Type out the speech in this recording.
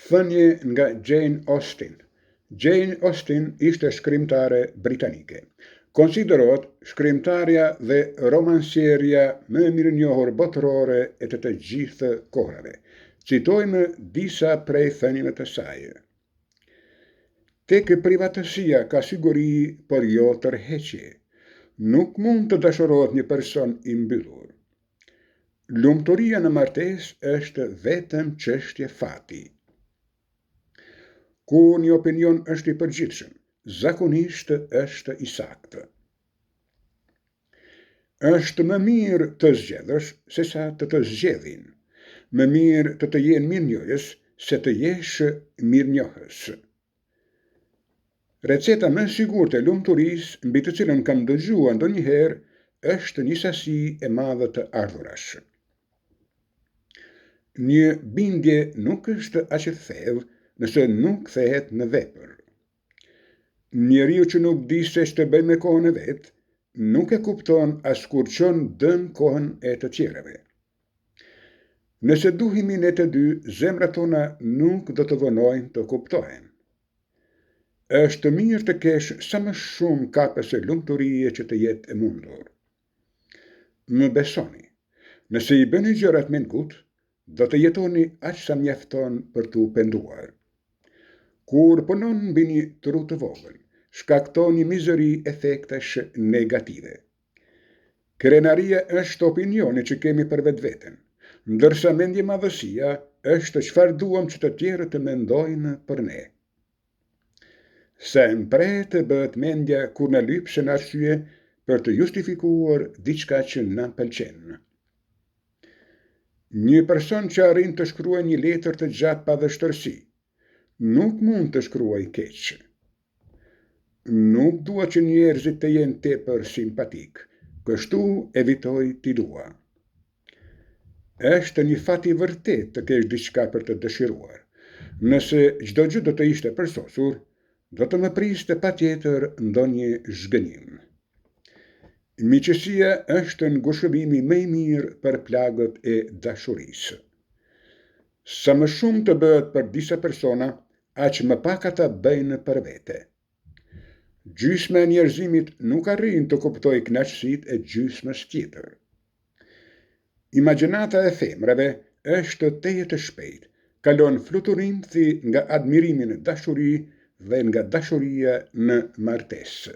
Thënie nga Jane Austen. Jane Austen ishte shkrimtare britanike. Konsiderohet shkrimtarja dhe romansierja më mirënjohur botërore e të gjithë kohrave. Citojmë disa prej thënieve të saj. Tek privatësia ka siguri për jo tërheqje. Nuk mund të dashurohet një person i mbyllur. Lumturia në martesë është vetëm çështje fati. Kur një opinion është i përgjithshëm, zakonisht është i saktë. Është më mirë të zgjedhësh se sa të zgjedhin. Më mirë të jenë mirënjohës se të jesh mirënjohës. Receta më e sigurt e lumturisë, mbi të cilën kam dëgjuar ndonjëherë, është një sasi e madhe të ardhurash. Një bindje nuk është aq e thellë nëse nuk kthehet në vepër. Njeriu që nuk di se ç'të bëjë me kohën e vet, nuk e kupton as kur çon dëm kohën e të tjerëve. Nëse duhemi ne të dy, zemrat tona nuk do të vonojnë të kuptohen. Është mirë të kesh sa më shumë kapës e lumturie që të jetë e mundur. Më besoni, nëse i bëni gjërat me ngut, do të jetoni aq sa mjafton për t'u penduar. Kur punon mbi një tru të vogël, shkakton një mizëri efektesh negative. Krenaria është opinioni që kemi për vetveten, ndërsa mendjemadhësia është çfarë duam që të tjerët të mendojnë për ne. Sempre të bëhet mendja kur na lypsen arsye për të justifikuar diçka që na pëlqen. Një person që arrin të shkruajë një letër të gjatë pa vështirësi, nuk mund të shkruajë keq. Nuk dua që njerëzit të jenë tepër simpatik, kështu evitoj t'i dua. Është një fat i vërtet të kesh diçka për të dëshiruar. Nëse çdo gjë do të ishte përsosur, do të më priste patjetër ndonjë zhgënjim. Miqësia është ngushëllimi më i mirë për plagët e dashurisë. Sa më shumë të bëhet për disa persona, aq më pak ata bëjnë për vete. Gjysma e njerëzimit nuk arrin të kuptojë kënaqësitë e gjysmës tjetër. Imagjinata e femrave është tejet e shpejtë, kalon fluturimthi nga admirimi në dashuri dhe nga dashuria në martesë.